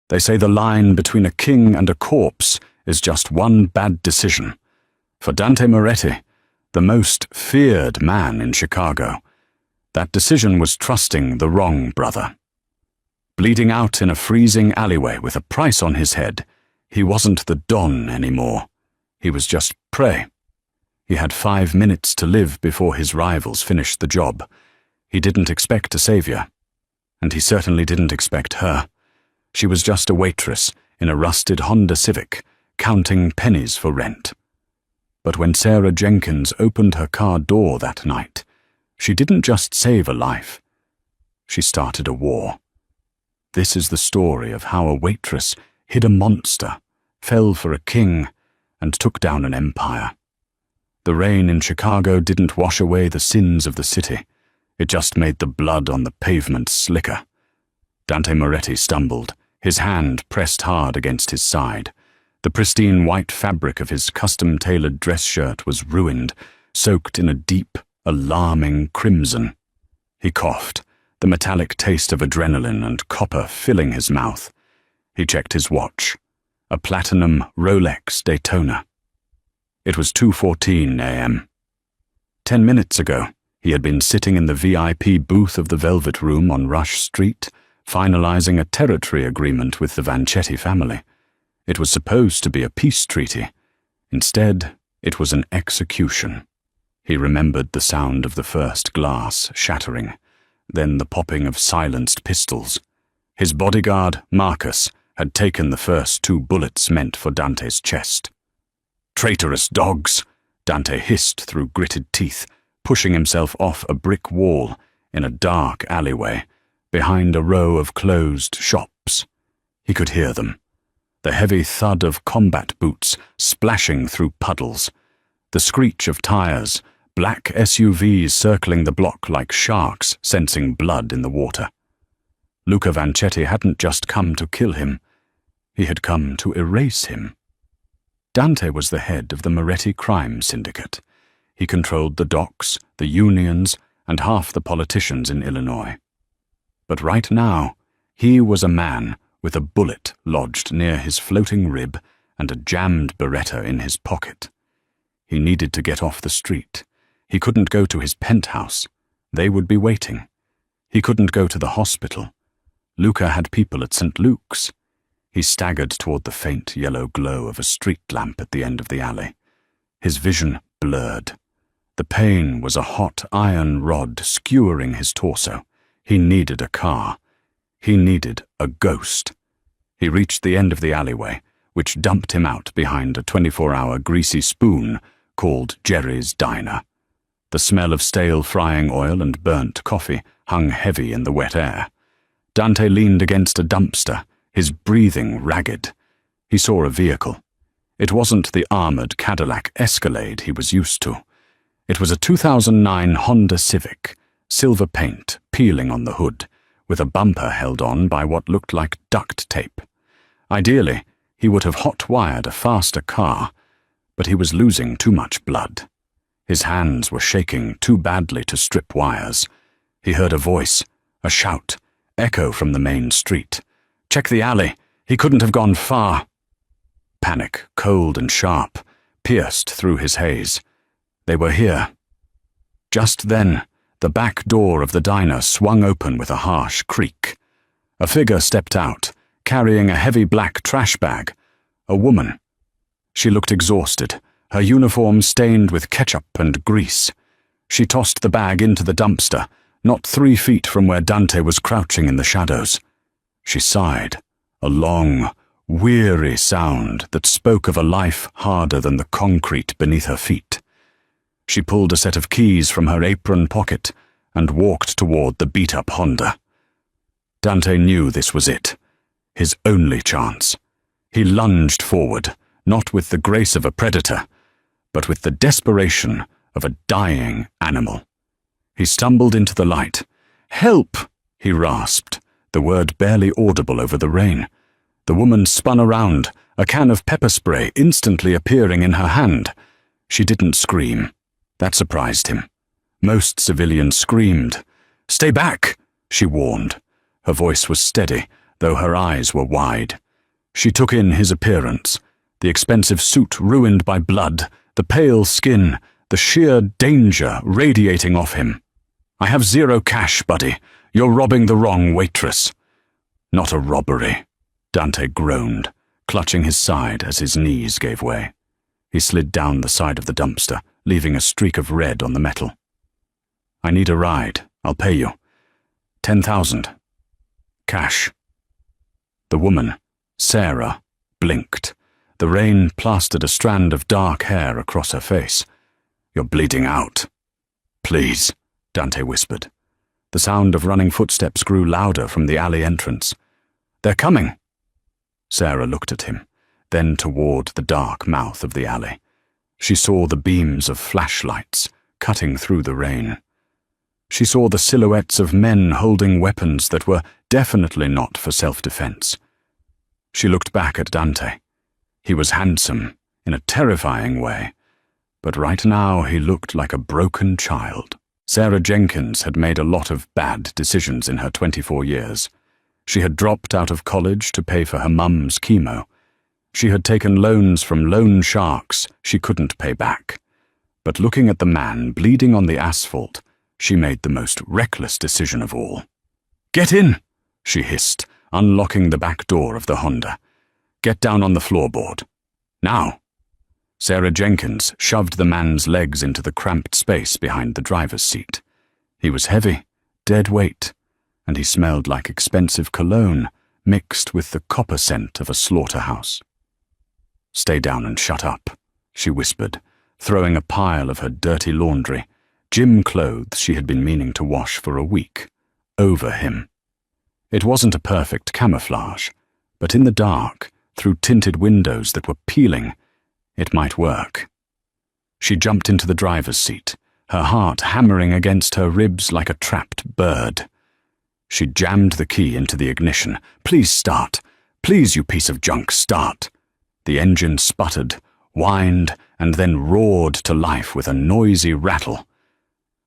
They say the line between a king and a corpse is just one bad decision. For Dante Moretti, the most feared man in Chicago, that decision was trusting the wrong brother. Bleeding out in a freezing alleyway with a price on his head, he wasn't the Don anymore. He was just prey. He had 5 minutes to live before his rivals finished the job. He didn't expect a savior. And he certainly didn't expect her. She was just a waitress in a rusted Honda Civic, counting pennies for rent. But when Sarah Jenkins opened her car door that night, she didn't just save a life. She started a war. This is the story of how a waitress hid a monster, fell for a king, and took down an empire. The rain in Chicago didn't wash away the sins of the city. It just made the blood on the pavement slicker. Dante Moretti stumbled, his hand pressed hard against his side. The pristine white fabric of his custom-tailored dress shirt was ruined, soaked in a deep, alarming crimson. He coughed, the metallic taste of adrenaline and copper filling his mouth. He checked his watch, a platinum Rolex Daytona. It was 2:14 a.m. 10 minutes ago, he had been sitting in the VIP booth of the Velvet Room on Rush Street, finalizing a territory agreement with the Vanchetti family. It was supposed to be a peace treaty. Instead, it was an execution. He remembered the sound of the first glass shattering, then the popping of silenced pistols. His bodyguard, Marcus, had taken the first 2 bullets meant for Dante's chest. "Traitorous dogs!" Dante hissed through gritted teeth, pushing himself off a brick wall in a dark alleyway, behind a row of closed shops. He could hear them. The heavy thud of combat boots splashing through puddles, the screech of tires, black SUVs circling the block like sharks sensing blood in the water. Luca Vanchetti hadn't just come to kill him. He had come to erase him. Dante was the head of the Moretti crime syndicate. He controlled the docks, the unions, and half the politicians in Illinois. But right now, he was a man with a bullet lodged near his floating rib and a jammed Beretta in his pocket. He needed to get off the street. He couldn't go to his penthouse. They would be waiting. He couldn't go to the hospital. Luca had people at St. Luke's. He staggered toward the faint yellow glow of a street lamp at the end of the alley. His vision blurred. The pain was a hot iron rod skewering his torso. He needed a car. He needed a ghost. He reached the end of the alleyway, which dumped him out behind a 24-hour greasy spoon called Jerry's Diner. The smell of stale frying oil and burnt coffee hung heavy in the wet air. Dante leaned against a dumpster, his breathing ragged. He saw a vehicle. It wasn't the armored Cadillac Escalade he was used to. It was a 2009 Honda Civic, silver paint peeling on the hood, with a bumper held on by what looked like duct tape. Ideally, he would have hot-wired a faster car, but he was losing too much blood. His hands were shaking too badly to strip wires. He heard a voice, a shout, echo from the main street. "Check the alley. He couldn't have gone far." Panic, cold and sharp, pierced through his haze. They were here. Just then, the back door of the diner swung open with a harsh creak. A figure stepped out, carrying a heavy black trash bag. A woman. She looked exhausted, her uniform stained with ketchup and grease. She tossed the bag into the dumpster, not 3 feet from where Dante was crouching in the shadows. She sighed, a long, weary sound that spoke of a life harder than the concrete beneath her feet. She pulled a set of keys from her apron pocket and walked toward the beat-up Honda. Dante knew this was it, his only chance. He lunged forward, not with the grace of a predator, but with the desperation of a dying animal. He stumbled into the light. "Help!" he rasped, the word barely audible over the rain. The woman spun around, a can of pepper spray instantly appearing in her hand. She didn't scream. That surprised him. Most civilians screamed. "Stay back," she warned. Her voice was steady, though her eyes were wide. She took in his appearance, the expensive suit ruined by blood, the pale skin, the sheer danger radiating off him. "I have 0 cash, buddy. You're robbing the wrong waitress." "Not a robbery," Dante groaned, clutching his side as his knees gave way. He slid down the side of the dumpster, leaving a streak of red on the metal. "I need a ride. I'll pay you. 10,000. Cash." The woman, Sarah, blinked. The rain plastered a strand of dark hair across her face. "You're bleeding out." "Please," Dante whispered. The sound of running footsteps grew louder from the alley entrance. "They're coming." Sarah looked at him, then toward the dark mouth of the alley. She saw the beams of flashlights cutting through the rain. She saw the silhouettes of men holding weapons that were definitely not for self-defense. She looked back at Dante. He was handsome, in a terrifying way, but right now he looked like a broken child. Sarah Jenkins had made a lot of bad decisions in her 24 years. She had dropped out of college to pay for her mum's chemo. She had taken loans from loan sharks she couldn't pay back. But looking at the man bleeding on the asphalt, she made the most reckless decision of all. "Get in," she hissed, unlocking the back door of the Honda. "Get down on the floorboard. Now." Sarah Jenkins shoved the man's legs into the cramped space behind the driver's seat. He was heavy, dead weight, and he smelled like expensive cologne mixed with the copper scent of a slaughterhouse. "Stay down and shut up," she whispered, throwing a pile of her dirty laundry, gym clothes she had been meaning to wash for a week, over him. It wasn't a perfect camouflage, but in the dark, through tinted windows that were peeling, it might work. She jumped into the driver's seat, her heart hammering against her ribs like a trapped bird. She jammed the key into the ignition. "Please start. Please, you piece of junk, start." The engine sputtered, whined, and then roared to life with a noisy rattle.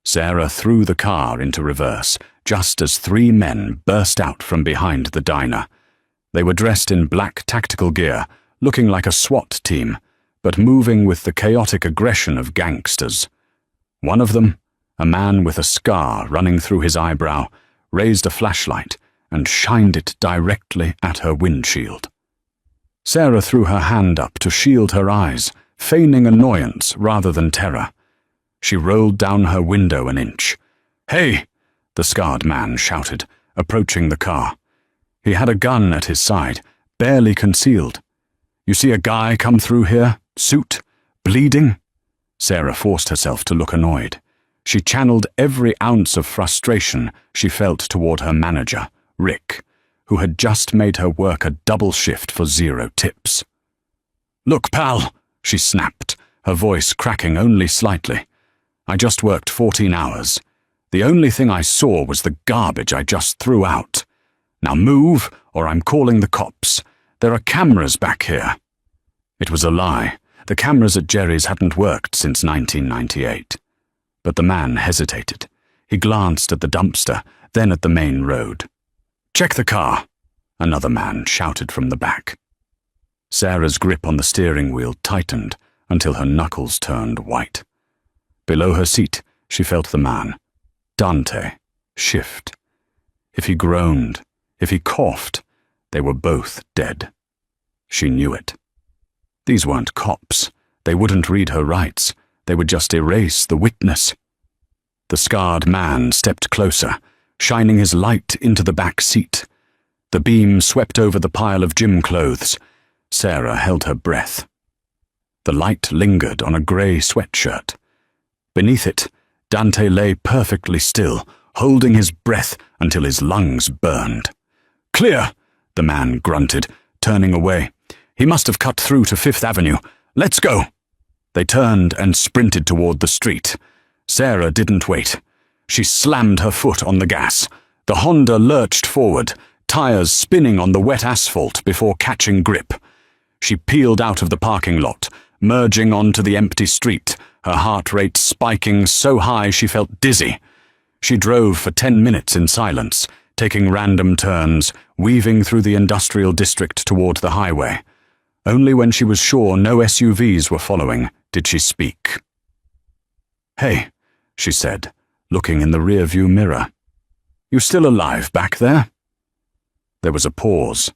Sarah threw the car into reverse, just as 3 men burst out from behind the diner. They were dressed in black tactical gear, looking like a SWAT team, but moving with the chaotic aggression of gangsters. One of them, a man with a scar running through his eyebrow, raised a flashlight and shined it directly at her windshield. Sarah threw her hand up to shield her eyes, feigning annoyance rather than terror. She rolled down her window an inch. "Hey!" the scarred man shouted, approaching the car. He had a gun at his side, barely concealed. "You see a guy come through here, suit, bleeding?" Sarah forced herself to look annoyed. She channeled every ounce of frustration she felt toward her manager, Rick, who had just made her work a double shift for 0 tips. "Look, pal," she snapped, her voice cracking only slightly. "I just worked 14 hours. The only thing I saw was the garbage I just threw out. Now move, or I'm calling the cops. There are cameras back here." It was a lie. The cameras at Jerry's hadn't worked since 1998. But the man hesitated. He glanced at the dumpster, then at the main road. "Check the car," another man shouted from the back. Sarah's grip on the steering wheel tightened until her knuckles turned white. Below her seat, she felt the man, Dante, shift. If he groaned, if he coughed, they were both dead. She knew it. These weren't cops. They wouldn't read her rights. They would just erase the witness. The scarred man stepped closer, shining his light into the back seat. The beam swept over the pile of gym clothes. Sarah held her breath. The light lingered on a grey sweatshirt. Beneath it, Dante lay perfectly still, holding his breath until his lungs burned. "Clear," the man grunted, turning away. "He must have cut through to 5th Avenue. Let's go." They turned and sprinted toward the street. Sarah didn't wait. She slammed her foot on the gas. The Honda lurched forward, tires spinning on the wet asphalt before catching grip. She peeled out of the parking lot, merging onto the empty street, her heart rate spiking so high she felt dizzy. She drove for 10 minutes in silence, taking random turns, weaving through the industrial district toward the highway. Only when she was sure no SUVs were following did she speak. "Hey," she said, looking in the rear-view mirror. "You still alive back there?" There was a pause,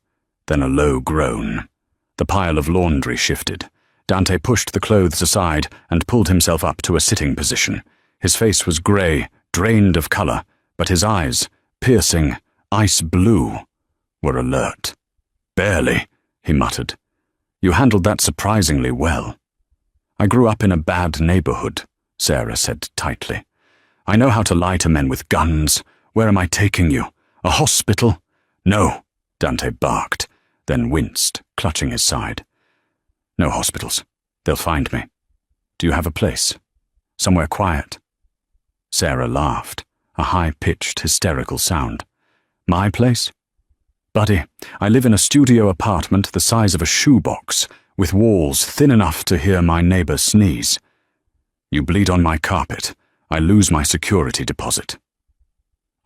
then a low groan. The pile of laundry shifted. Dante pushed the clothes aside and pulled himself up to a sitting position. His face was grey, drained of colour, but his eyes, piercing, ice blue, were alert. "Barely," he muttered. "You handled that surprisingly well." "I grew up in a bad neighbourhood," Sarah said tightly. "I know how to lie to men with guns. Where am I taking you? A hospital?" "No," Dante barked, then winced, clutching his side. "No hospitals. They'll find me. Do you have a place? Somewhere quiet?" Sarah laughed, a high-pitched, hysterical sound. "My place? Buddy, I live in a studio apartment the size of a shoebox, with walls thin enough to hear my neighbor sneeze. You bleed on my carpet, I lose my security deposit."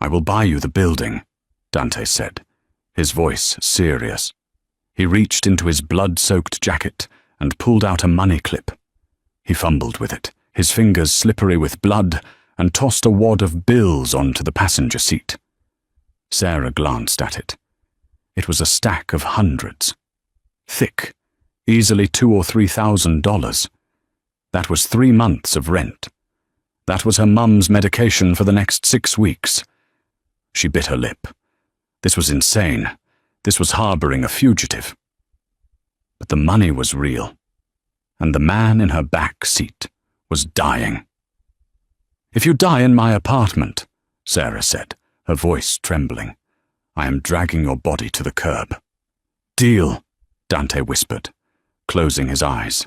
"I will buy you the building," Dante said, his voice serious. He reached into his blood-soaked jacket and pulled out a money clip. He fumbled with it, his fingers slippery with blood, and tossed a wad of bills onto the passenger seat. Sarah glanced at it. It was a stack of hundreds. Thick, easily $2,000 or $3,000. That was 3 months of rent. That was her mum's medication for the next 6 weeks. She bit her lip. This was insane. This was harboring a fugitive. But the money was real, and the man in her back seat was dying. "If you die in my apartment," Sarah said, her voice trembling, "I am dragging your body to the curb." "Deal," Dante whispered, closing his eyes.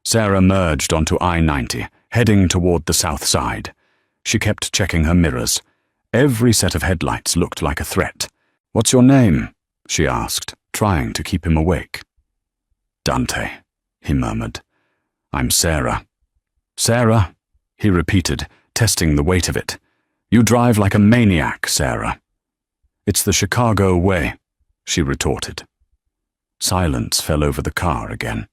Sarah merged onto I-90, heading toward the south side. She kept checking her mirrors. Every set of headlights looked like a threat. "What's your name?" she asked, trying to keep him awake. "Dante," he murmured. "I'm Sarah." "Sarah," he repeated, testing the weight of it. "You drive like a maniac, Sarah." "It's the Chicago way," she retorted. Silence fell over the car again.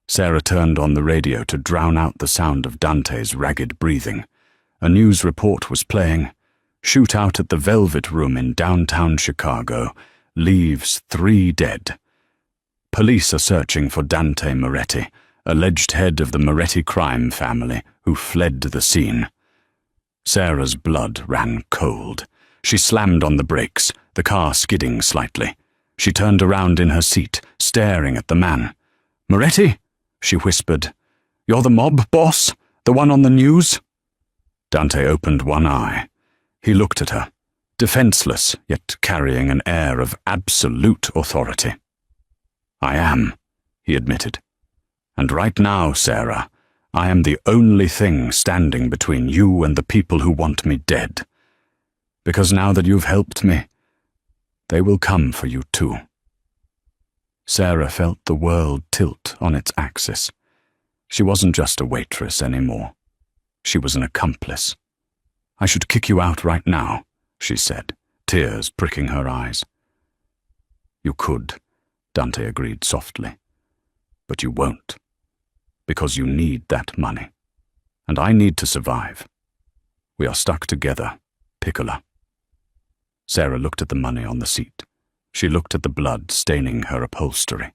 Sarah turned on the radio to drown out the sound of Dante's ragged breathing. A news report was playing. "Shootout at the Velvet Room in downtown Chicago. Leaves 3 dead. Police are searching for Dante Moretti, alleged head of the Moretti crime family, who fled the scene." Sarah's blood ran cold. She slammed on the brakes, the car skidding slightly. She turned around in her seat, staring at the man. "Moretti?" she whispered. "You're the mob boss? The one on the news?" Dante opened one eye. He looked at her, defenseless, yet carrying an air of absolute authority. "I am," he admitted. "And right now, Sarah, I am the only thing standing between you and the people who want me dead. Because now that you've helped me, they will come for you too." Sarah felt the world tilt on its axis. She wasn't just a waitress anymore. She was an accomplice. "I should kick you out right now," she said, tears pricking her eyes. "You could," Dante agreed softly. "But you won't. Because you need that money. And I need to survive. We are stuck together, Piccola." Sarah looked at the money on the seat. She looked at the blood staining her upholstery.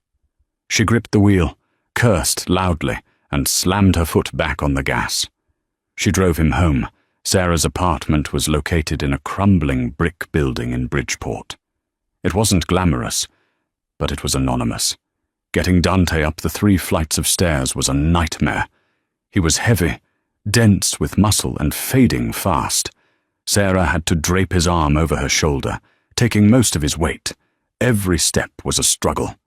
She gripped the wheel, cursed loudly, and slammed her foot back on the gas. She drove him home. Sarah's apartment was located in a crumbling brick building in Bridgeport. It wasn't glamorous, but it was anonymous. Getting Dante up the 3 flights of stairs was a nightmare. He was heavy, dense with muscle, and fading fast. Sarah had to drape his arm over her shoulder, taking most of his weight. Every step was a struggle.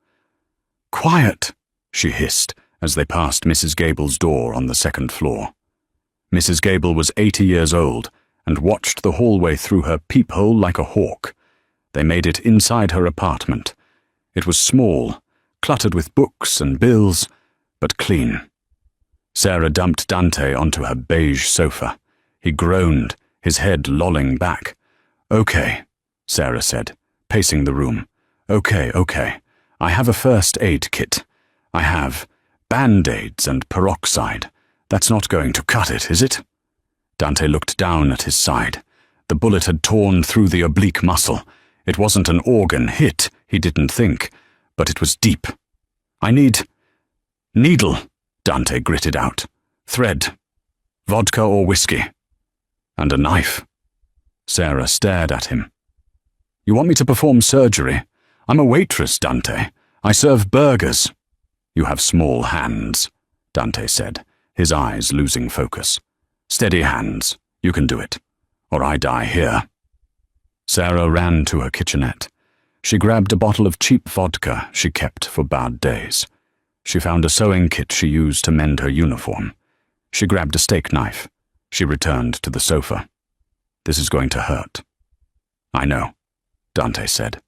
"Quiet," she hissed as they passed Mrs. Gable's door on the 2nd floor. Mrs. Gable was 80 years old and watched the hallway through her peephole like a hawk. They made it inside her apartment. It was small, cluttered with books and bills, but clean. Sarah dumped Dante onto her beige sofa. He groaned, his head lolling back. "Okay," Sarah said, pacing the room. Okay. I have a first aid kit. I have Band-Aids and peroxide. That's not going to cut it, is it? Dante looked down at his side. The bullet had torn through the oblique muscle. It wasn't an organ hit, he didn't think, but it was deep. I need needle, Dante gritted out. Thread. Vodka or whiskey. And a knife. Sarah stared at him. You want me to perform surgery? I'm a waitress, Dante. I serve burgers. You have small hands, Dante said, his eyes losing focus. Steady hands. You can do it. Or I die here. Sarah ran to her kitchenette. She grabbed a bottle of cheap vodka she kept for bad days. She found a sewing kit she used to mend her uniform. She grabbed a steak knife. She returned to the sofa. This is going to hurt. I know, Dante said.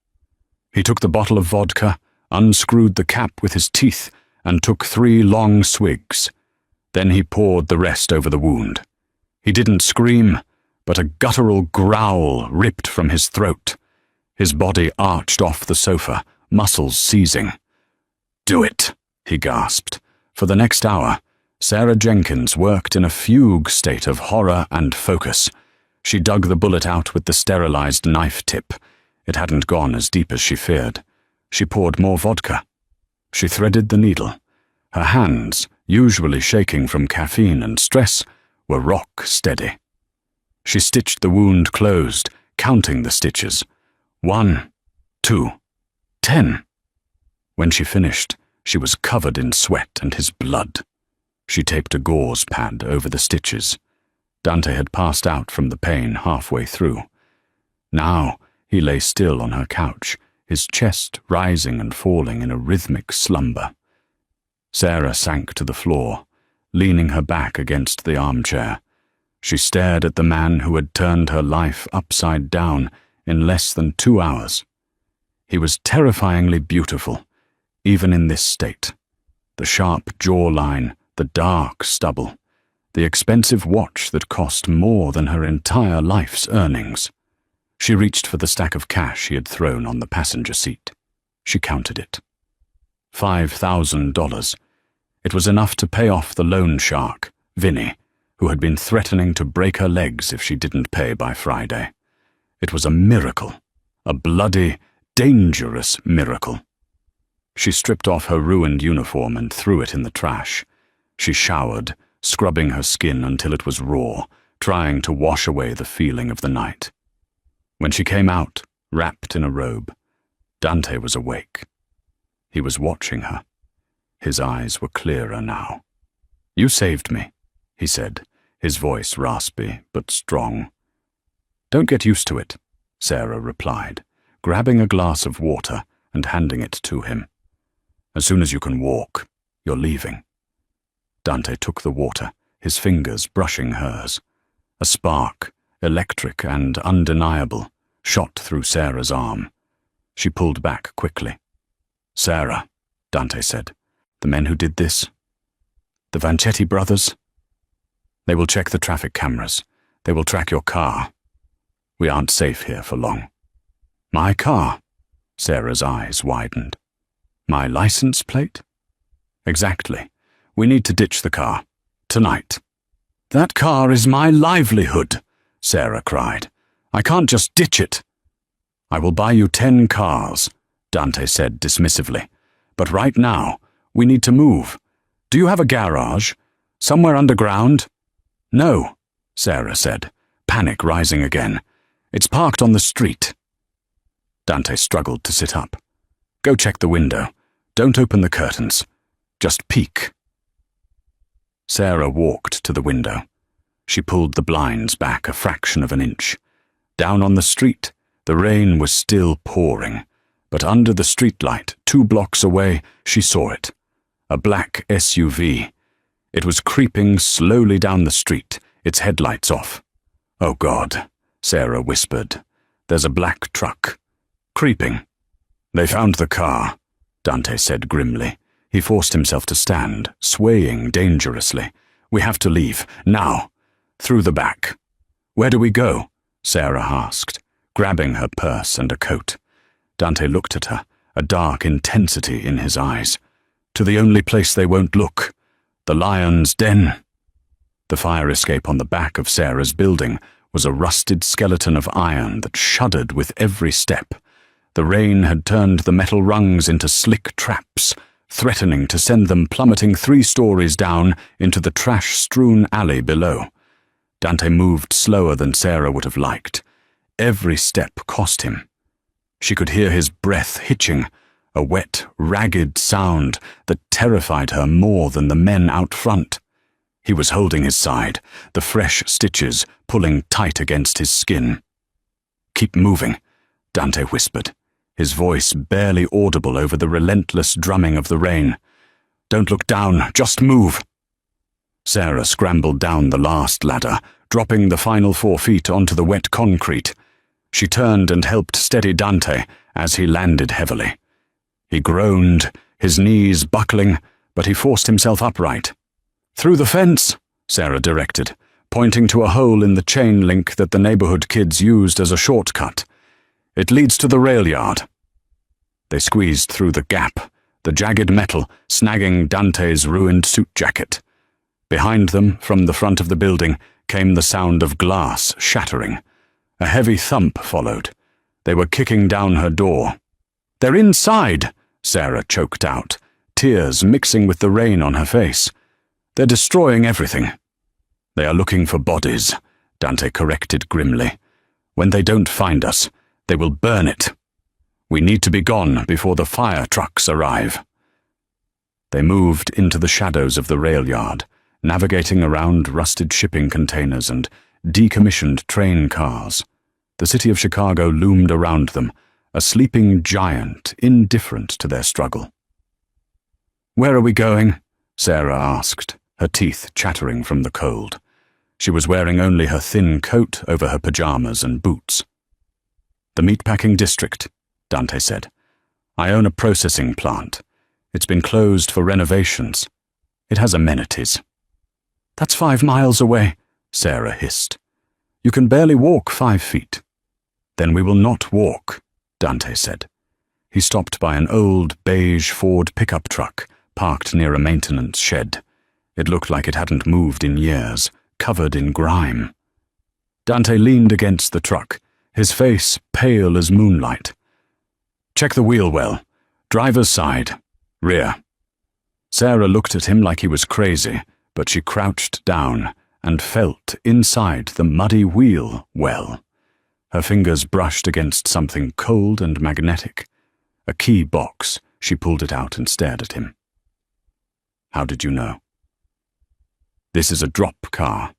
He took the bottle of vodka, unscrewed the cap with his teeth, and took 3 long swigs. Then he poured the rest over the wound. He didn't scream, but a guttural growl ripped from his throat. His body arched off the sofa, muscles seizing. Do it, he gasped. For the next hour, Sarah Jenkins worked in a fugue state of horror and focus. She dug the bullet out with the sterilized knife tip. It hadn't gone as deep as she feared. She poured more vodka. She threaded the needle. Her hands, usually shaking from caffeine and stress, were rock steady. She stitched the wound closed, counting the stitches. 1, 2, 10. When she finished, she was covered in sweat and his blood. She taped a gauze pad over the stitches. Dante had passed out from the pain halfway through. Now he lay still on her couch, his chest rising and falling in a rhythmic slumber. Sarah sank to the floor, leaning her back against the armchair. She stared at the man who had turned her life upside down in less than 2 hours. He was terrifyingly beautiful, even in this state. The sharp jawline, the dark stubble, the expensive watch that cost more than her entire life's earnings. She reached for the stack of cash he had thrown on the passenger seat. She counted it. $5,000. It was enough to pay off the loan shark, Vinny, who had been threatening to break her legs if she didn't pay by Friday. It was a miracle, a bloody, dangerous miracle. She stripped off her ruined uniform and threw it in the trash. She showered, scrubbing her skin until it was raw, trying to wash away the feeling of the night. When she came out, wrapped in a robe, Dante was awake. He was watching her. His eyes were clearer now. You saved me, he said, his voice raspy but strong. Don't get used to it, Sarah replied, grabbing a glass of water and handing it to him. As soon as you can walk, you're leaving. Dante took the water, his fingers brushing hers. A spark, electric and undeniable, shot through Sarah's arm. She pulled back quickly. Sarah, Dante said, the men who did this? The Vanchetti brothers? They will check the traffic cameras. They will track your car. We aren't safe here for long. My car? Sarah's eyes widened. My license plate? Exactly. We need to ditch the car. Tonight. That car is my livelihood, Sarah cried. I can't just ditch it. I will buy you 10 cars, Dante said dismissively. But right now, we need to move. Do you have a garage? Somewhere underground? No, Sarah said, panic rising again. It's parked on the street. Dante struggled to sit up. Go check the window. Don't open the curtains. Just peek. Sarah walked to the window. She pulled the blinds back a fraction of an inch. Down on the street, the rain was still pouring, but under the streetlight, 2 blocks away, she saw it. A black SUV. It was creeping slowly down the street, its headlights off. Oh God, Sarah whispered. There's a black truck. Creeping. They found the car, Dante said grimly. He forced himself to stand, swaying dangerously. We have to leave, now. Through the back. Where do we go? Sarah asked, grabbing her purse and a coat. Dante looked at her, a dark intensity in his eyes. To the only place they won't look, the lion's den. The fire escape on the back of Sarah's building was a rusted skeleton of iron that shuddered with every step. The rain had turned the metal rungs into slick traps, threatening to send them plummeting 3 stories down into the trash-strewn alley below. Dante moved slower than Sarah would have liked. Every step cost him. She could hear his breath hitching, a wet, ragged sound that terrified her more than the men out front. He was holding his side, the fresh stitches pulling tight against his skin. "Keep moving," Dante whispered, his voice barely audible over the relentless drumming of the rain. "Don't look down, just move." Sarah scrambled down the last ladder, dropping the final 4 feet onto the wet concrete. She turned and helped steady Dante as he landed heavily. He groaned, his knees buckling, but he forced himself upright. "Through the fence," Sarah directed, pointing to a hole in the chain link that the neighborhood kids used as a shortcut. "It leads to the rail yard." They squeezed through the gap, the jagged metal snagging Dante's ruined suit jacket. Behind them, from the front of the building, came the sound of glass shattering. A heavy thump followed. They were kicking down her door. "They're inside," Sarah choked out, tears mixing with the rain on her face. "They're destroying everything." "They are looking for bodies," Dante corrected grimly. "When they don't find us, they will burn it. We need to be gone before the fire trucks arrive." They moved into the shadows of the rail yard, navigating around rusted shipping containers and decommissioned train cars. The city of Chicago loomed around them, a sleeping giant indifferent to their struggle. "Where are we going?" Sarah asked, her teeth chattering from the cold. She was wearing only her thin coat over her pajamas and boots. "The meatpacking district," Dante said. "I own a processing plant. It's been closed for renovations. It has amenities." "That's 5 miles away," Sarah hissed. "You can barely walk 5 feet." "Then we will not walk," Dante said. He stopped by an old beige Ford pickup truck parked near a maintenance shed. It looked like it hadn't moved in years, covered in grime. Dante leaned against the truck, his face pale as moonlight. "Check the wheel well. Driver's side. Rear." Sarah looked at him like he was crazy, but she crouched down and felt inside the muddy wheel well. Her fingers brushed against something cold and magnetic. A key box. She pulled it out and stared at him. "How did you know?" "This is a drop car,"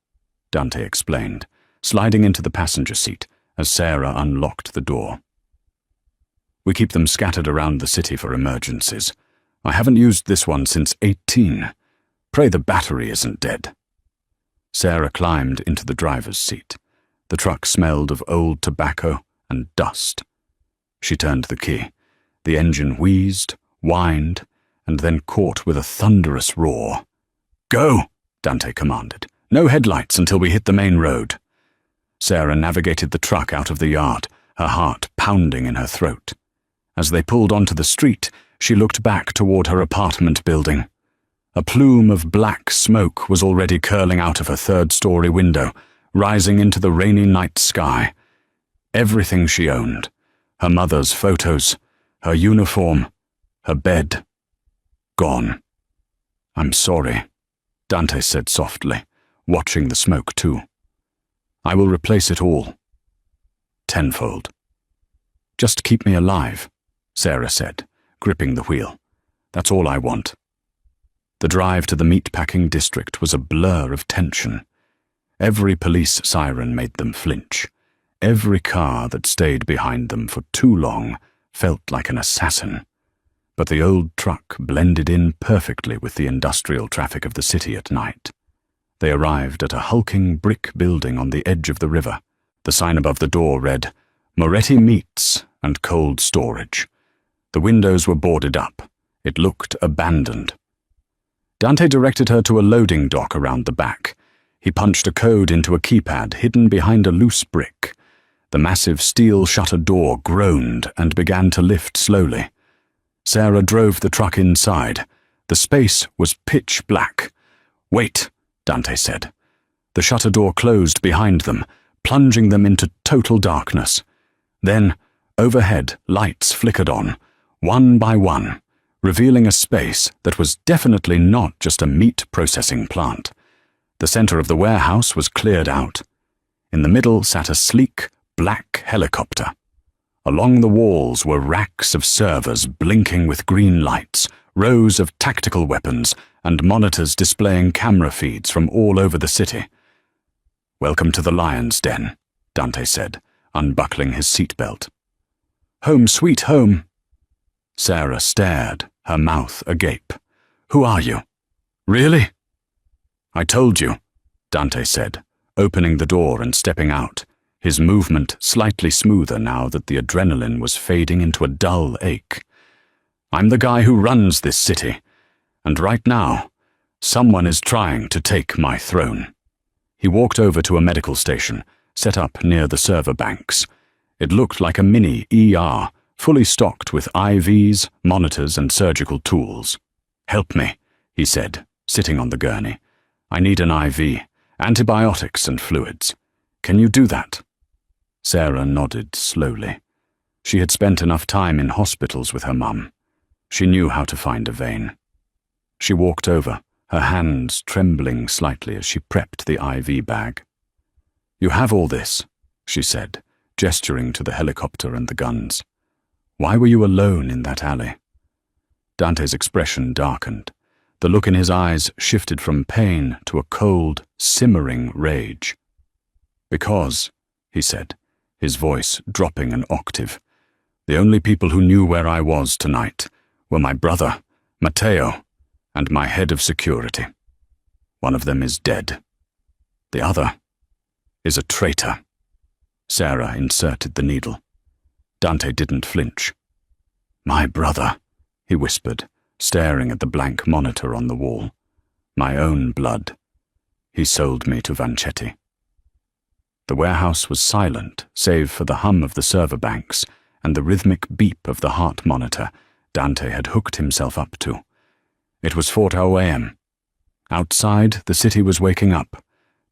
Dante explained, sliding into the passenger seat as Sarah unlocked the door. "We keep them scattered around the city for emergencies. I haven't used this one since 18. Pray the battery isn't dead." Sarah climbed into the driver's seat. The truck smelled of old tobacco and dust. She turned the key. The engine wheezed, whined, and then caught with a thunderous roar. "Go!" Dante commanded. "No headlights until we hit the main road." Sarah navigated the truck out of the yard, her heart pounding in her throat. As they pulled onto the street, she looked back toward her apartment building. A plume of black smoke was already curling out of her 3rd-story window, rising into the rainy night sky. Everything she owned, her mother's photos, her uniform, her bed, gone. "I'm sorry," Dante said softly, watching the smoke too. "I will replace it all. Tenfold." "Just keep me alive," Sarah said, gripping the wheel. "That's all I want." The drive to the meatpacking district was a blur of tension. Every police siren made them flinch. Every car that stayed behind them for too long felt like an assassin. But the old truck blended in perfectly with the industrial traffic of the city at night. They arrived at a hulking brick building on the edge of the river. The sign above the door read, "Moretti Meats and Cold Storage." The windows were boarded up. It looked abandoned. Dante directed her to a loading dock around the back. He punched a code into a keypad hidden behind a loose brick. The massive steel shutter door groaned and began to lift slowly. Sarah drove the truck inside. The space was pitch black. "Wait," Dante said. The shutter door closed behind them, plunging them into total darkness. Then, overhead, lights flickered on, one by one, revealing a space that was definitely not just a meat processing plant. The center of the warehouse was cleared out. In the middle sat a sleek, black helicopter. Along the walls were racks of servers blinking with green lights, rows of tactical weapons, and monitors displaying camera feeds from all over the city. "Welcome to the Lion's Den," Dante said, unbuckling his seatbelt. "Home sweet home." Sarah stared, her mouth agape. "Who are you? Really?" "I told you," Dante said, opening the door and stepping out, his movement slightly smoother now that the adrenaline was fading into a dull ache. "I'm the guy who runs this city, and right now, someone is trying to take my throne." He walked over to a medical station, set up near the server banks. It looked like a mini ER, fully stocked with IVs, monitors, and surgical tools. "Help me," he said, sitting on the gurney. "I need an IV, antibiotics and fluids. Can you do that?" Sarah nodded slowly. She had spent enough time in hospitals with her mum. She knew how to find a vein. She walked over, her hands trembling slightly as she prepped the IV bag. "You have all this," she said, gesturing to the helicopter and the guns. "Why were you alone in that alley?" Dante's expression darkened. The look in his eyes shifted from pain to a cold, simmering rage. "Because," he said, his voice dropping an octave, "the only people who knew where I was tonight were my brother, Matteo, and my head of security. One of them is dead. The other is a traitor." Sarah inserted the needle. Dante didn't flinch. "My brother," he whispered, staring at the blank monitor on the wall. "My own blood. He sold me to Vanchetti." The warehouse was silent, save for the hum of the server banks and the rhythmic beep of the heart monitor Dante had hooked himself up to. It was 4 a.m. Outside, the city was waking up,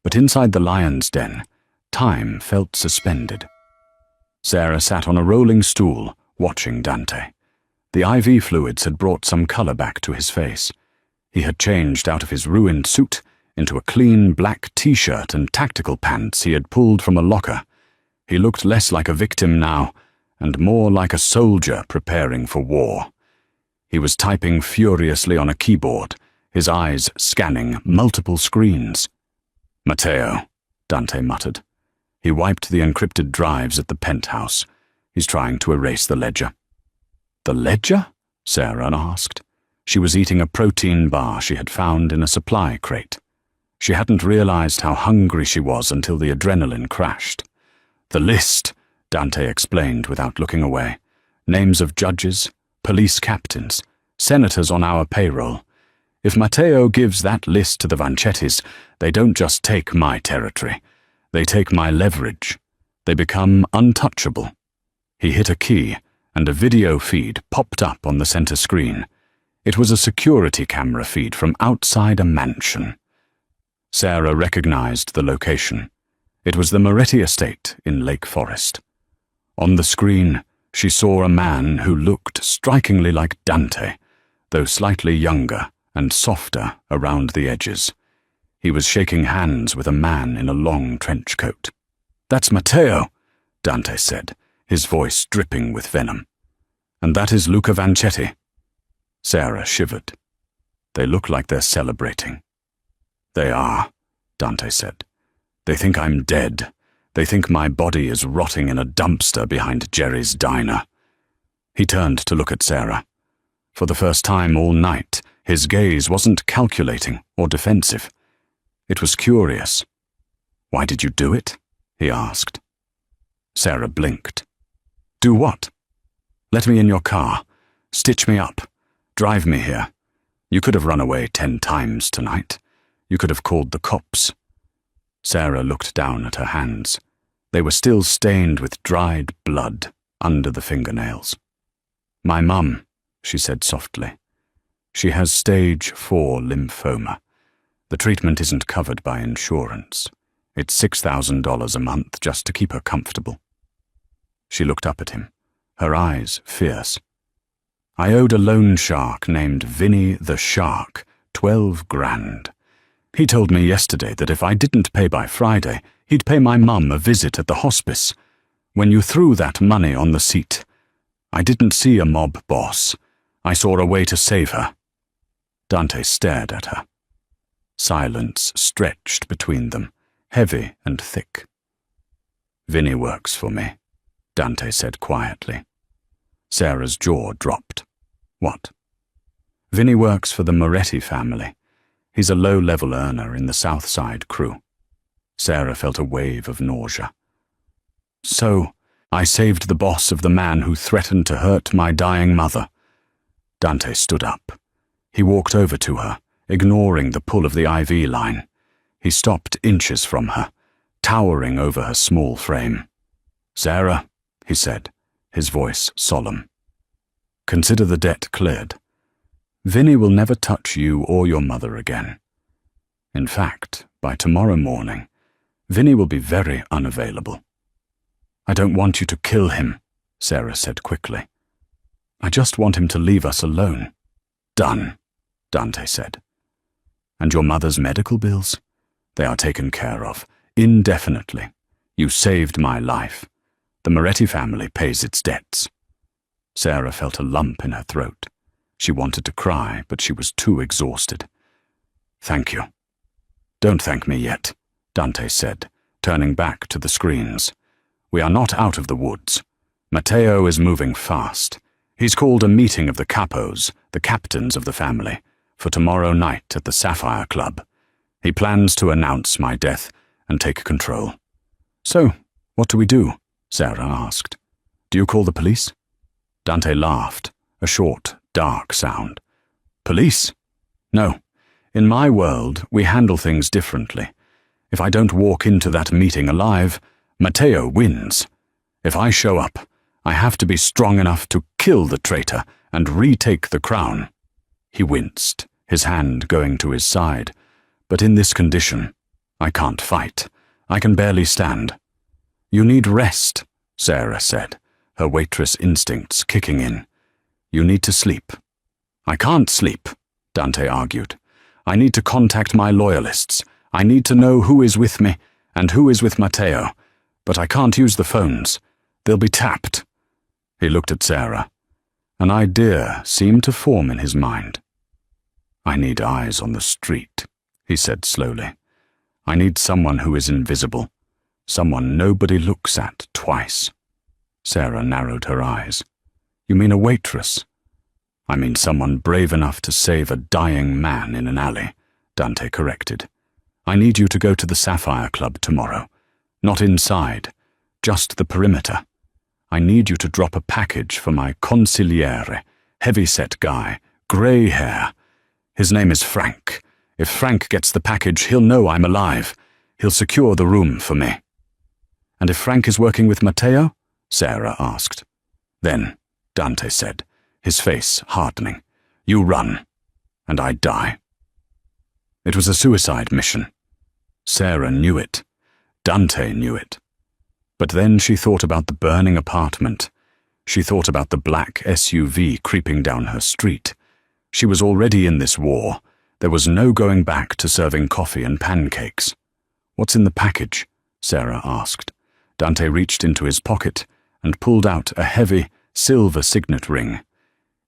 but inside the Lion's Den, time felt suspended. Sarah sat on a rolling stool, watching Dante. The IV fluids had brought some color back to his face. He had changed out of his ruined suit into a clean black t-shirt and tactical pants he had pulled from a locker. He looked less like a victim now, and more like a soldier preparing for war. He was typing furiously on a keyboard, his eyes scanning multiple screens. "Matteo," Dante muttered. He wiped the encrypted drives at the penthouse. He's trying to erase the ledger. "The ledger?" Sarah asked. She was eating a protein bar she had found in a supply crate. She hadn't realized how hungry she was until the adrenaline crashed. "The list," Dante explained without looking away. "Names of judges, police captains, senators on our payroll. If Matteo gives that list to the Vanchettis, they don't just take my territory. They take my leverage. They become untouchable." He hit a key, and a video feed popped up on the center screen. It was a security camera feed from outside a mansion. Sarah recognized the location. It was the Moretti estate in Lake Forest. On the screen, she saw a man who looked strikingly like Dante, though slightly younger and softer around the edges. He was shaking hands with a man in a long trench coat. "That's Matteo," Dante said, his voice dripping with venom. "And that is Luca Vanchetti." Sarah shivered. "They look like they're celebrating." "They are," Dante said. "They think I'm dead. They think my body is rotting in a dumpster behind Jerry's diner." He turned to look at Sarah. For the first time all night, his gaze wasn't calculating or defensive. It was curious. "Why did you do it?" he asked. Sarah blinked. "Do what?" "Let me in your car. Stitch me up. Drive me here. You could have run away 10 times tonight. You could have called the cops." Sarah looked down at her hands. They were still stained with dried blood under the fingernails. "My mum," she said softly. "She has stage 4 lymphoma. The treatment isn't covered by insurance. It's $6,000 a month just to keep her comfortable." She looked up at him, her eyes fierce. "I owed a loan shark named Vinny the Shark 12 grand. He told me yesterday that if I didn't pay by Friday, he'd pay my mum a visit at the hospice. When you threw that money on the seat, I didn't see a mob boss. I saw a way to save her." Dante stared at her. Silence stretched between them, heavy and thick. "Vinny works for me," Dante said quietly. Sarah's jaw dropped. "What?" "Vinny works for the Moretti family. He's a low-level earner in the South Side crew." Sarah felt a wave of nausea. "So, I saved the boss of the man who threatened to hurt my dying mother." Dante stood up. He walked over to her, ignoring the pull of the IV line. He stopped inches from her, towering over her small frame. "Sarah," he said, his voice solemn, "consider the debt cleared. Vinny will never touch you or your mother again. In fact, by tomorrow morning, Vinny will be very unavailable." "I don't want you to kill him," Sarah said quickly. "I just want him to leave us alone." "Done," Dante said. "And your mother's medical bills? They are taken care of, indefinitely. You saved my life. The Moretti family pays its debts." Sarah felt a lump in her throat. She wanted to cry, but she was too exhausted. "Thank you." "Don't thank me yet," Dante said, turning back to the screens. "We are not out of the woods. Matteo is moving fast. He's called a meeting of the capos, the captains of the family, for tomorrow night at the Sapphire Club. He plans to announce my death and take control." "So, what do we do?" Sarah asked. "Do you call the police?" Dante laughed, a short, dark sound. "Police? No. In my world, we handle things differently. If I don't walk into that meeting alive, Matteo wins. If I show up, I have to be strong enough to kill the traitor and retake the crown." He winced, his hand going to his side. "But in this condition, I can't fight. I can barely stand." "You need rest," Sarah said, her waitress instincts kicking in. "You need to sleep." "I can't sleep," Dante argued. "I need to contact my loyalists. I need to know who is with me and who is with Matteo. But I can't use the phones. They'll be tapped." He looked at Sarah. An idea seemed to form in his mind. "I need eyes on the street," he said slowly. "I need someone who is invisible. Someone nobody looks at twice." Sarah narrowed her eyes. "You mean a waitress?" "I mean someone brave enough to save a dying man in an alley," Dante corrected. "I need you to go to the Sapphire Club tomorrow. Not inside, just the perimeter. I need you to drop a package for my consigliere, heavy-set guy, grey hair. His name is Frank. If Frank gets the package, he'll know I'm alive. He'll secure the room for me." "And if Frank is working with Matteo?" Sarah asked. "Then," Dante said, his face hardening, "you run, and I die." It was a suicide mission. Sarah knew it. Dante knew it. But then she thought about the burning apartment. She thought about the black SUV creeping down her street. She was already in this war. There was no going back to serving coffee and pancakes. "What's in the package?" Sarah asked. Dante reached into his pocket and pulled out a heavy, silver signet ring.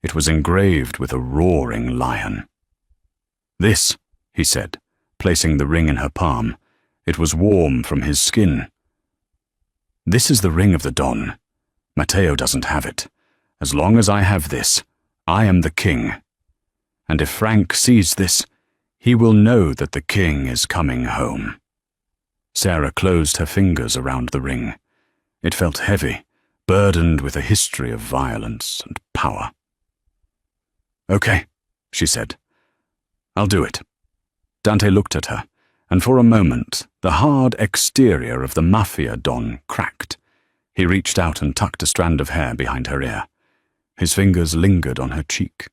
It was engraved with a roaring lion. "This," he said, placing the ring in her palm. It was warm from his skin. "This is the ring of the Don. Matteo doesn't have it. As long as I have this, I am the king. And if Frank sees this, he will know that the king is coming home." Sarah closed her fingers around the ring. It felt heavy, burdened with a history of violence and power. "Okay," she said. "I'll do it." Dante looked at her, and for a moment the hard exterior of the Mafia Don cracked. He reached out and tucked a strand of hair behind her ear. His fingers lingered on her cheek.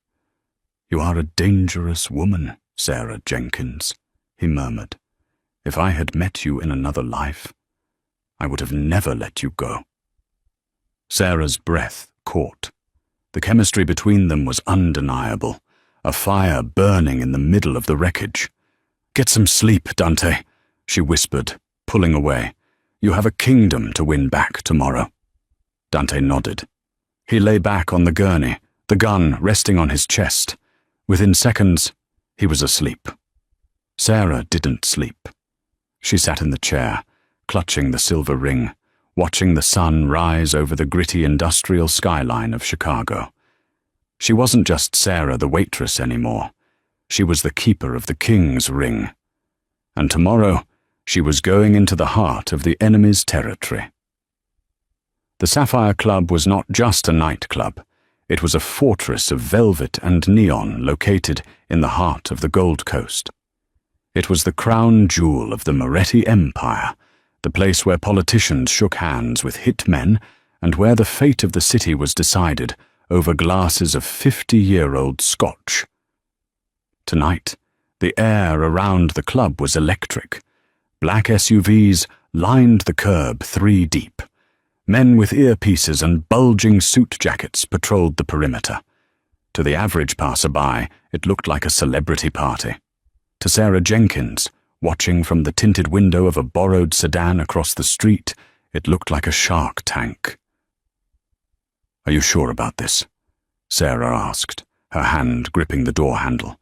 "You are a dangerous woman, Sarah Jenkins," he murmured. "If I had met you in another life, I would have never let you go." Sarah's breath caught. The chemistry between them was undeniable, a fire burning in the middle of the wreckage. "Get some sleep, Dante," she whispered, pulling away. "You have a kingdom to win back tomorrow." Dante nodded. He lay back on the gurney, the gun resting on his chest. Within seconds, he was asleep. Sarah didn't sleep. She sat in the chair, clutching the silver ring, watching the sun rise over the gritty industrial skyline of Chicago. She wasn't just Sarah the waitress anymore. She was the keeper of the king's ring. And tomorrow, she was going into the heart of the enemy's territory. The Sapphire Club was not just a nightclub. It was a fortress of velvet and neon located in the heart of the Gold Coast. It was the crown jewel of the Moretti Empire, the place where politicians shook hands with hitmen and where the fate of the city was decided over glasses of 50-year-old scotch. Tonight, the air around the club was electric. Black SUVs lined the curb 3 deep. Men with earpieces and bulging suit jackets patrolled the perimeter. To the average passerby, it looked like a celebrity party. To Sarah Jenkins, watching from the tinted window of a borrowed sedan across the street, it looked like a shark tank. "Are you sure about this?" Sarah asked, her hand gripping the door handle.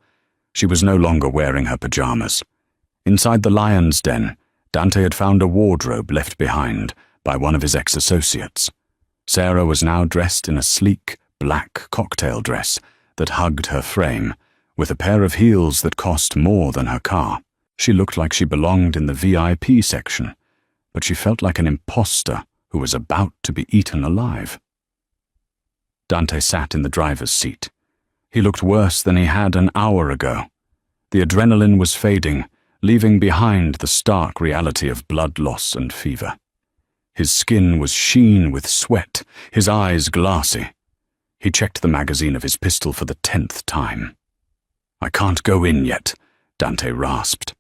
She was no longer wearing her pajamas. Inside the lion's den, Dante had found a wardrobe left behind by one of his ex-associates. Sarah was now dressed in a sleek, black cocktail dress that hugged her frame, with a pair of heels that cost more than her car. She looked like she belonged in the VIP section, but she felt like an imposter who was about to be eaten alive. Dante sat in the driver's seat. He looked worse than he had an hour ago. The adrenaline was fading, leaving behind the stark reality of blood loss and fever. His skin was sheen with sweat, his eyes glassy. He checked the magazine of his pistol for the 10th time. "I can't go in yet," Dante rasped.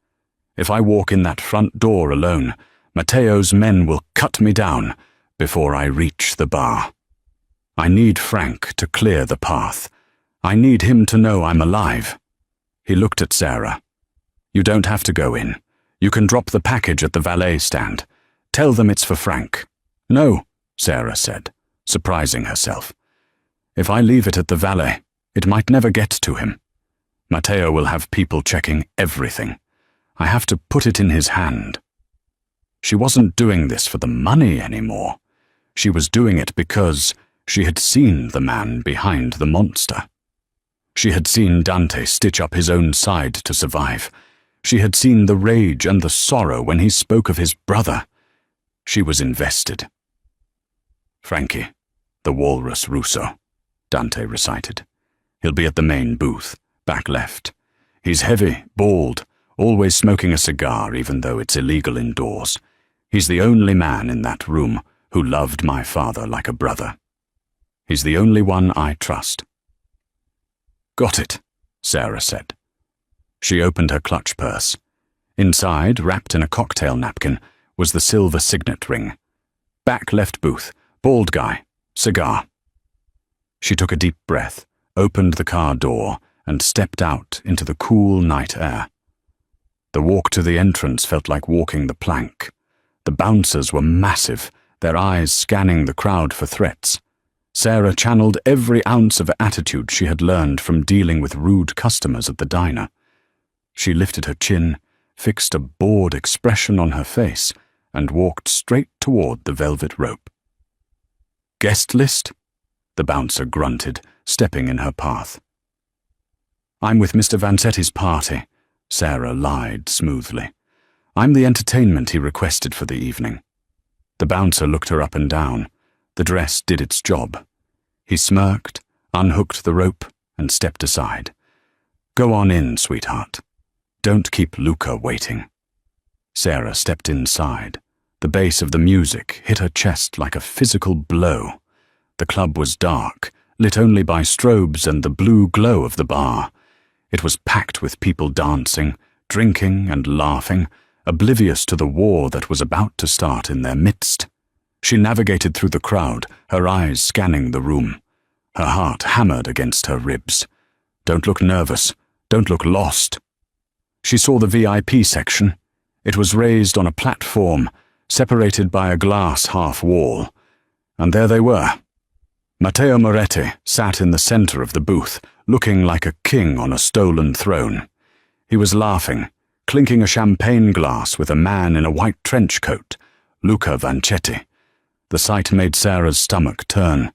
"If I walk in that front door alone, Matteo's men will cut me down before I reach the bar. I need Frank to clear the path. I need him to know I'm alive." He looked at Sarah. "You don't have to go in. You can drop the package at the valet stand. Tell them it's for Frank." "No," Sarah said, surprising herself. "If I leave it at the valet, it might never get to him. Matteo will have people checking everything. I have to put it in his hand." She wasn't doing this for the money anymore. She was doing it because she had seen the man behind the monster. She had seen Dante stitch up his own side to survive. She had seen the rage and the sorrow when he spoke of his brother. She was invested. "Frankie, the Walrus Russo," Dante recited. "He'll be at the main booth, back left. He's heavy, bald, always smoking a cigar even though it's illegal indoors. He's the only man in that room who loved my father like a brother. He's the only one I trust." "Got it," Sarah said. She opened her clutch purse. Inside, wrapped in a cocktail napkin, was the silver signet ring. "Back left booth, bald guy, cigar." She took a deep breath, opened the car door, and stepped out into the cool night air. The walk to the entrance felt like walking the plank. The bouncers were massive, their eyes scanning the crowd for threats. Sarah channeled every ounce of attitude she had learned from dealing with rude customers at the diner. She lifted her chin, fixed a bored expression on her face, and walked straight toward the velvet rope. "Guest list?" the bouncer grunted, stepping in her path. "I'm with Mr. Vanzetti's party," Sarah lied smoothly. "I'm the entertainment he requested for the evening." The bouncer looked her up and down. The dress did its job. He smirked, unhooked the rope, and stepped aside. "Go on in, sweetheart. Don't keep Luca waiting." Sarah stepped inside. The bass of the music hit her chest like a physical blow. The club was dark, lit only by strobes and the blue glow of the bar. It was packed with people dancing, drinking and laughing, oblivious to the war that was about to start in their midst. She navigated through the crowd, her eyes scanning the room. Her heart hammered against her ribs. Don't look nervous. Don't look lost. She saw the VIP section. It was raised on a platform, separated by a glass half-wall. And there they were. Matteo Moretti sat in the center of the booth, looking like a king on a stolen throne. He was laughing, clinking a champagne glass with a man in a white trench coat, Luca Vancetti. The sight made Sarah's stomach turn.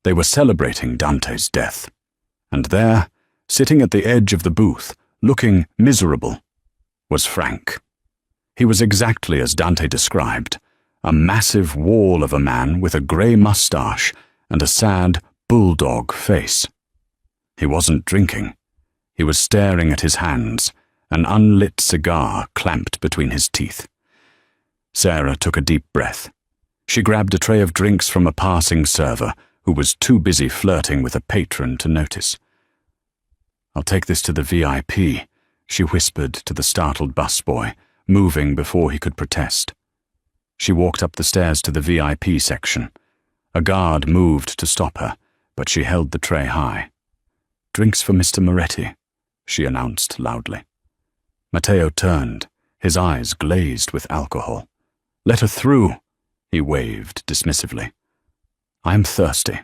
They were celebrating Dante's death. And there, sitting at the edge of the booth, looking miserable, was Frank. He was exactly as Dante described, a massive wall of a man with a grey mustache and a sad, bulldog face. He wasn't drinking. He was staring at his hands, an unlit cigar clamped between his teeth. Sarah took a deep breath. She grabbed a tray of drinks from a passing server who was too busy flirting with a patron to notice. "I'll take this to the VIP," she whispered to the startled busboy, moving before he could protest. She walked up the stairs to the VIP section. A guard moved to stop her, but she held the tray high. "Drinks for Mr. Moretti," she announced loudly. Matteo turned, his eyes glazed with alcohol. "Let her through," he waved dismissively. "I am thirsty."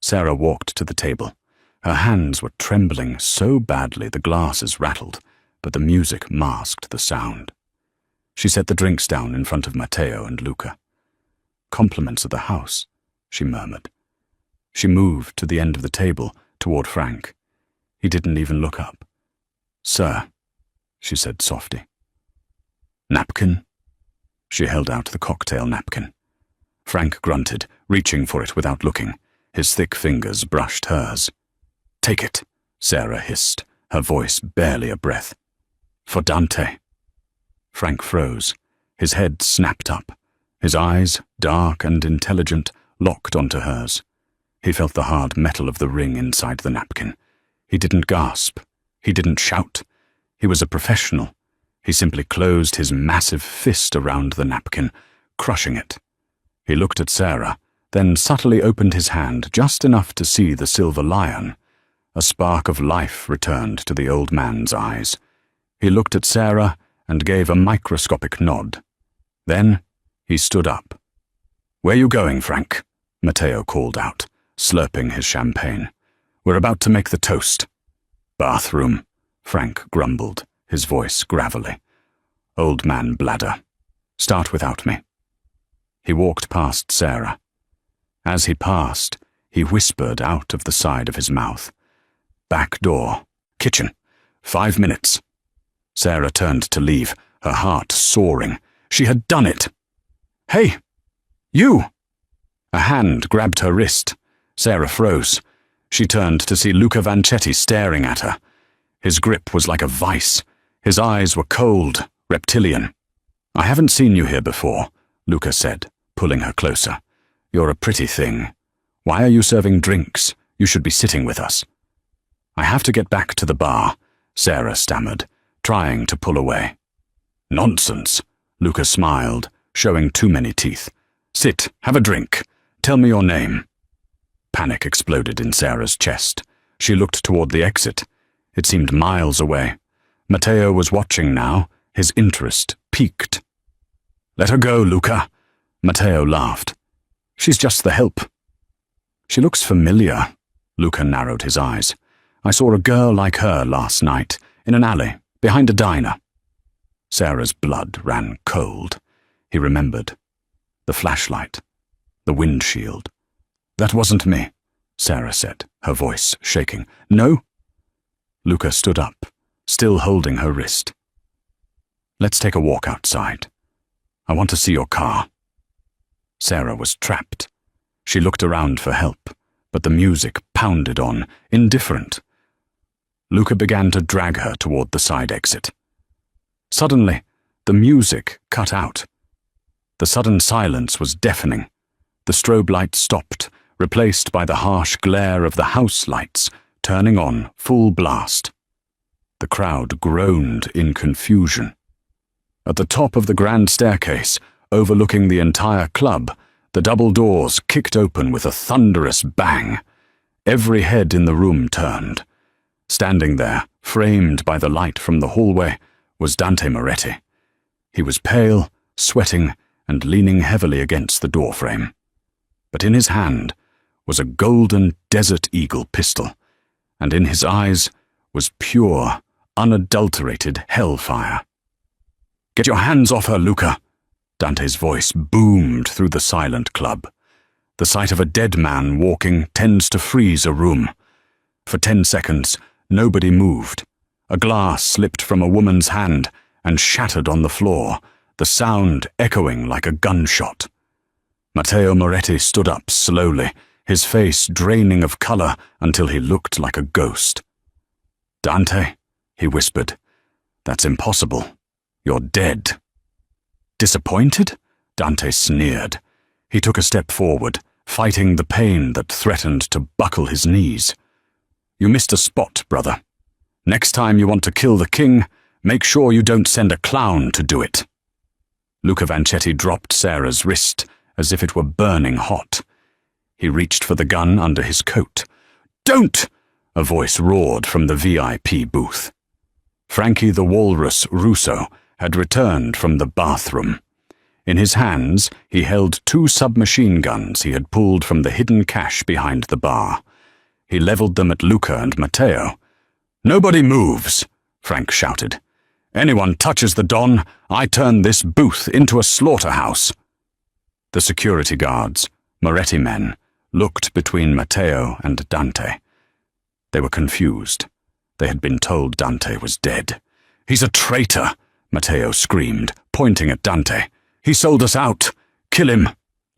Sarah walked to the table. Her hands were trembling so badly the glasses rattled, but the music masked the sound. She set the drinks down in front of Matteo and Luca. "Compliments of the house," she murmured. She moved to the end of the table, toward Frank. He didn't even look up. "Sir," she said softly. "Napkin?" She held out the cocktail napkin. Frank grunted, reaching for it without looking. His thick fingers brushed hers. "Take it," Sarah hissed, her voice barely a breath. "For Dante." Frank froze. His head snapped up. His eyes, dark and intelligent, locked onto hers. He felt the hard metal of the ring inside the napkin. He didn't gasp. He didn't shout. He was a professional. He simply closed his massive fist around the napkin, crushing it. He looked at Sarah, then subtly opened his hand just enough to see the silver lion. A spark of life returned to the old man's eyes. He looked at Sarah and gave a microscopic nod. Then he stood up. "Where you going, Frank?" Matteo called out, slurping his champagne. "We're about to make the toast." "Bathroom," Frank grumbled, his voice gravelly. "Old man bladder. Start without me." He walked past Sarah. As he passed, he whispered out of the side of his mouth. "Back door. Kitchen. 5 minutes." Sarah turned to leave, her heart soaring. She had done it. "Hey! You!" A hand grabbed her wrist. Sarah froze. She turned to see Luca Vancetti staring at her. His grip was like a vice. His eyes were cold, reptilian. "I haven't seen you here before," Luca said, pulling her closer. "You're a pretty thing. Why are you serving drinks? You should be sitting with us." "I have to get back to the bar," Sarah stammered, trying to pull away. "Nonsense," Luca smiled, showing too many teeth. "Sit, have a drink. Tell me your name." Panic exploded in Sarah's chest. She looked toward the exit. It seemed miles away. Matteo was watching now, his interest piqued. "Let her go, Luca," Matteo laughed. "She's just the help." "She looks familiar," Luca narrowed his eyes. "I saw a girl like her last night, in an alley, behind a diner." Sarah's blood ran cold. He remembered. The flashlight. The windshield. "That wasn't me," Sarah said, her voice shaking. "No?" Luca stood up, still holding her wrist. "Let's take a walk outside. I want to see your car." Sarah was trapped. She looked around for help, but the music pounded on, indifferent. Luca began to drag her toward the side exit. Suddenly, The music cut out. The sudden silence was deafening. The strobe light stopped, replaced by the harsh glare of the house lights, turning on full blast. The crowd groaned in confusion. At the top of the grand staircase, overlooking the entire club, the double doors kicked open with a thunderous bang. Every head in the room turned. Standing there, framed by the light from the hallway, was Dante Moretti. He was pale, sweating, and leaning heavily against the doorframe. But in his hand was a golden Desert Eagle pistol, and in his eyes was pure, unadulterated hellfire. "Get your hands off her, Luca!" Dante's voice boomed through the silent club. The sight of a dead man walking tends to freeze a room. For 10 seconds, nobody moved. A glass slipped from a woman's hand and shattered on the floor, the sound echoing like a gunshot. Matteo Moretti stood up slowly, his face draining of color until he looked like a ghost. "Dante," he whispered, "that's impossible. You're dead." "Disappointed?" Dante sneered. He took a step forward, fighting the pain that threatened to buckle his knees. "You missed a spot, brother. Next time you want to kill the king, make sure you don't send a clown to do it." Luca Vancetti dropped Sarah's wrist as if it were burning hot. He reached for the gun under his coat. "Don't!" a voice roared from the VIP booth. Frankie the Walrus Russo had returned from the bathroom. In his hands, he held 2 submachine guns he had pulled from the hidden cache behind the bar. He leveled them at Luca and Matteo. "Nobody moves," Frank shouted. "Anyone touches the Don, I turn this booth into a slaughterhouse." The security guards, Moretti men, looked between Matteo and Dante. They were confused. They had been told Dante was dead. "He's a traitor," Matteo screamed, pointing at Dante. "He sold us out. Kill him."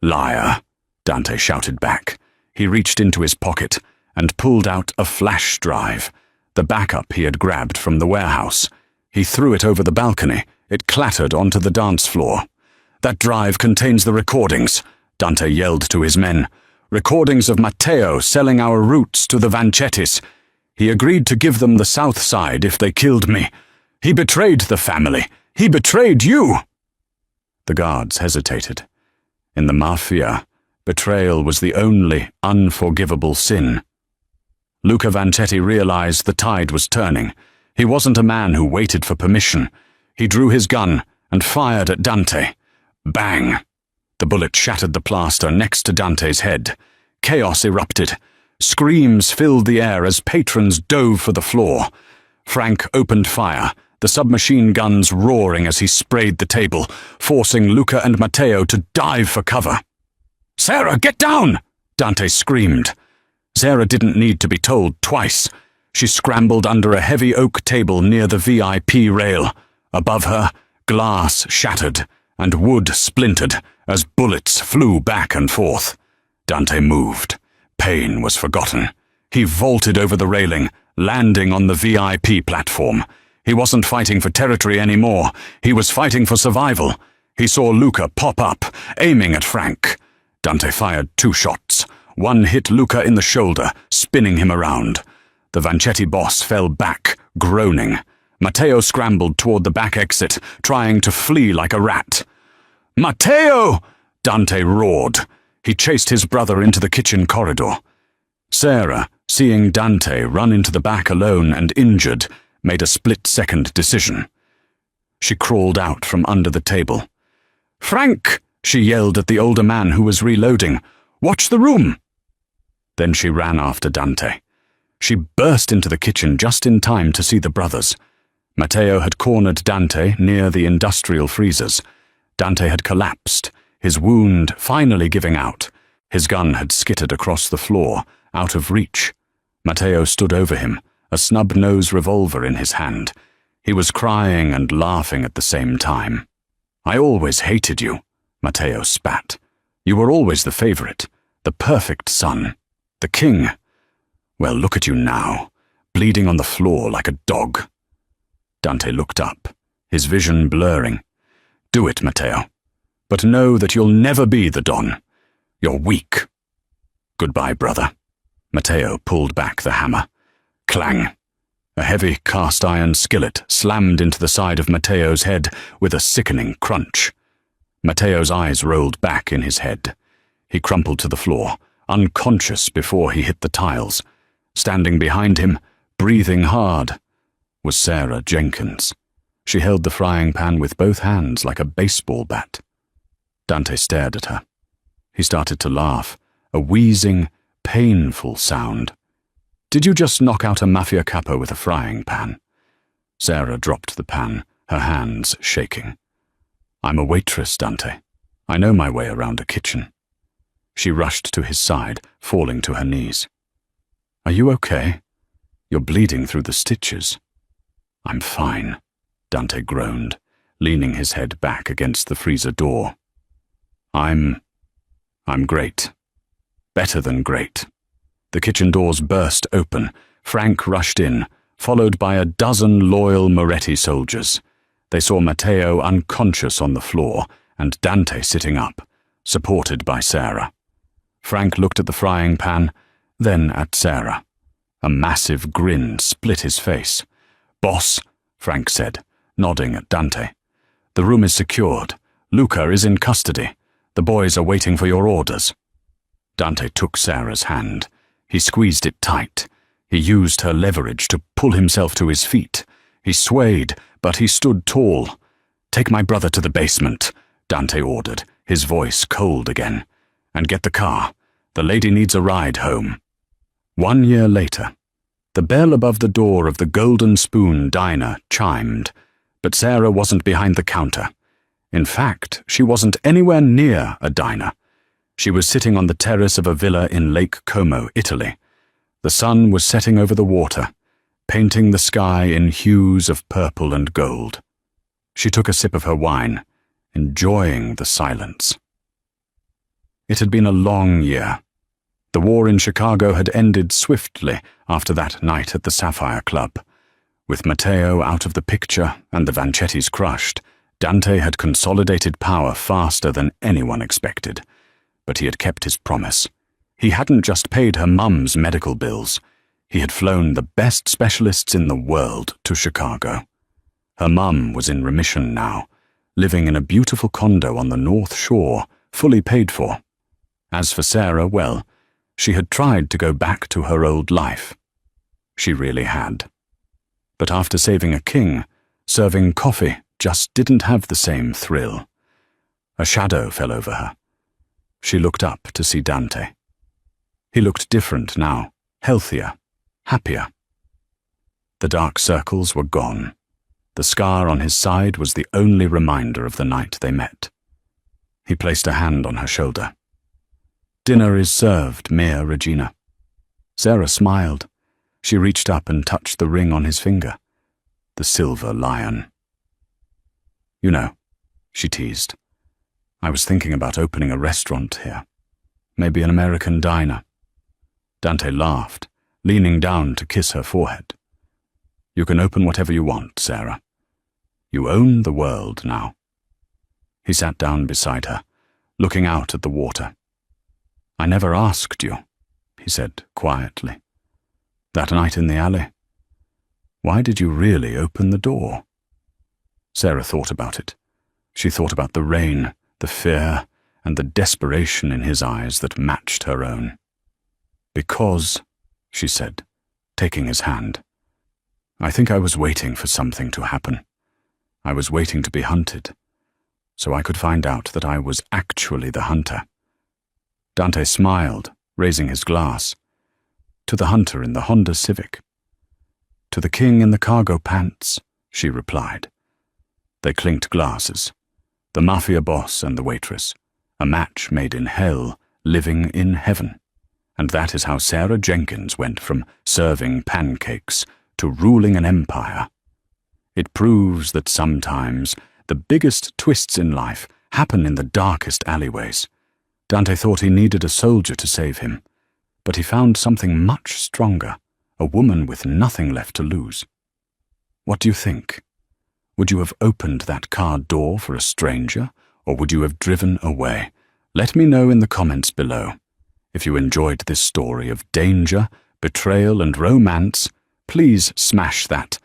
"Liar," Dante shouted back. He reached into his pocket and pulled out a flash drive, the backup he had grabbed from the warehouse. He threw it over the balcony. It clattered onto the dance floor. "That drive contains the recordings," Dante yelled to his men. "Recordings of Matteo selling our roots to the Vancettis. He agreed to give them the south side if they killed me. He betrayed the family. He betrayed you." The guards hesitated. In the Mafia, betrayal was the only unforgivable sin. Luca Vancetti realized the tide was turning. He wasn't a man who waited for permission. He drew his gun and fired at Dante. Bang! The bullet shattered the plaster next to Dante's head. Chaos erupted. Screams filled the air as patrons dove for the floor. Frank opened fire, the submachine guns roaring as he sprayed the table, forcing Luca and Matteo to dive for cover. "Sarah, get down!" Dante screamed. Sarah didn't need to be told twice. She scrambled under a heavy oak table near the VIP rail. Above her, glass shattered and wood splintered as bullets flew back and forth. Dante moved. Pain was forgotten. He vaulted over the railing, landing on the VIP platform. He wasn't fighting for territory anymore. He was fighting for survival. He saw Luca pop up, aiming at Frank. Dante fired 2 shots. One hit Luca in the shoulder, spinning him around. The Vancetti boss fell back, groaning. Matteo scrambled toward the back exit, trying to flee like a rat. "Matteo!" Dante roared. He chased his brother into the kitchen corridor. Sarah, seeing Dante run into the back alone and injured, made a split-second decision. She crawled out from under the table. "Frank!" she yelled at the older man who was reloading. "Watch the room!" Then she ran after Dante. She burst into the kitchen just in time to see the brothers. Matteo had cornered Dante near the industrial freezers. Dante had collapsed, his wound finally giving out. His gun had skittered across the floor, out of reach. Matteo stood over him, a snub-nose revolver in his hand. He was crying and laughing at the same time. "I always hated you," Matteo spat. "You were always the favorite, the perfect son, the king. Well, look at you now, bleeding on the floor like a dog." Dante looked up, his vision blurring. Do it, Matteo. But know that you'll never be the Don. You're weak. Goodbye, brother. Matteo pulled back the hammer. Clang. A heavy cast-iron skillet slammed into the side of Matteo's head with a sickening crunch. Matteo's eyes rolled back in his head. He crumpled to the floor, unconscious before he hit the tiles. Standing behind him, breathing hard, was Sarah Jenkins. She held the frying pan with both hands like a baseball bat. Dante stared at her. He started to laugh, a wheezing, painful sound. Did you just knock out a Mafia capo with a frying pan? Sarah dropped the pan, her hands shaking. I'm a waitress, Dante. I know my way around a kitchen. She rushed to his side, falling to her knees. Are you okay? You're bleeding through the stitches. I'm fine, Dante groaned, leaning his head back against the freezer door. I'm great. Better than great. The kitchen doors burst open. Frank rushed in, followed by a dozen loyal Moretti soldiers. They saw Matteo unconscious on the floor and Dante sitting up, supported by Sarah. Frank looked at the frying pan, then at Sarah. A massive grin split his face. Boss, Frank said, nodding at Dante. The room is secured. Luca is in custody. The boys are waiting for your orders. Dante took Sarah's hand. He squeezed it tight. He used her leverage to pull himself to his feet. He swayed, but he stood tall. Take my brother to the basement, Dante ordered, his voice cold again. And get the car. The lady needs a ride home. 1 year later, the bell above the door of the Golden Spoon diner chimed, but Sarah wasn't behind the counter. In fact, she wasn't anywhere near a diner. She was sitting on the terrace of a villa in Lake Como, Italy. The sun was setting over the water, painting the sky in hues of purple and gold. She took a sip of her wine, enjoying the silence. It had been a long year. The war in Chicago had ended swiftly after that night at the Sapphire Club. With Matteo out of the picture and the Vanchettis crushed, Dante had consolidated power faster than anyone expected. But he had kept his promise. He hadn't just paid her mum's medical bills. He had flown the best specialists in the world to Chicago. Her mum was in remission now, living in a beautiful condo on the North Shore, fully paid for. As for Sarah, well, she had tried to go back to her old life. She really had. But after saving a king, serving coffee just didn't have the same thrill. A shadow fell over her. She looked up to see Dante. He looked different now, healthier, happier. The dark circles were gone. The scar on his side was the only reminder of the night they met. He placed a hand on her shoulder. Dinner is served, Mia Regina. Sarah smiled. She reached up and touched the ring on his finger. The silver lion. You know, she teased, I was thinking about opening a restaurant here. Maybe an American diner. Dante laughed, leaning down to kiss her forehead. You can open whatever you want, Sarah. You own the world now. He sat down beside her, looking out at the water. I never asked you, he said quietly. That night in the alley. Why did you really open the door? Sarah thought about it. She thought about the rain, the fear, and the desperation in his eyes that matched her own. Because, she said, taking his hand, I think I was waiting for something to happen. I was waiting to be hunted, so I could find out that I was actually the hunter. Dante smiled, raising his glass. To the hunter in the Honda Civic. To the king in the cargo pants, she replied. They clinked glasses. The Mafia boss and the waitress. A match made in hell, living in heaven. And that is how Sarah Jenkins went from serving pancakes to ruling an empire. It proves that sometimes the biggest twists in life happen in the darkest alleyways. Dante thought he needed a soldier to save him, but he found something much stronger, a woman with nothing left to lose. What do you think? Would you have opened that car door for a stranger, or would you have driven away? Let me know in the comments below. If you enjoyed this story of danger, betrayal, and romance, please smash that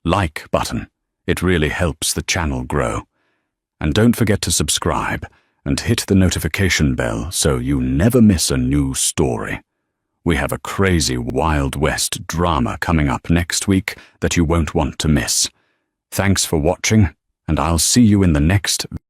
like button. It really helps the channel grow. And don't forget to subscribe and hit the notification bell so you never miss a new story. We have a crazy Wild West drama coming up next week that you won't want to miss. Thanks for watching, and I'll see you in the next video.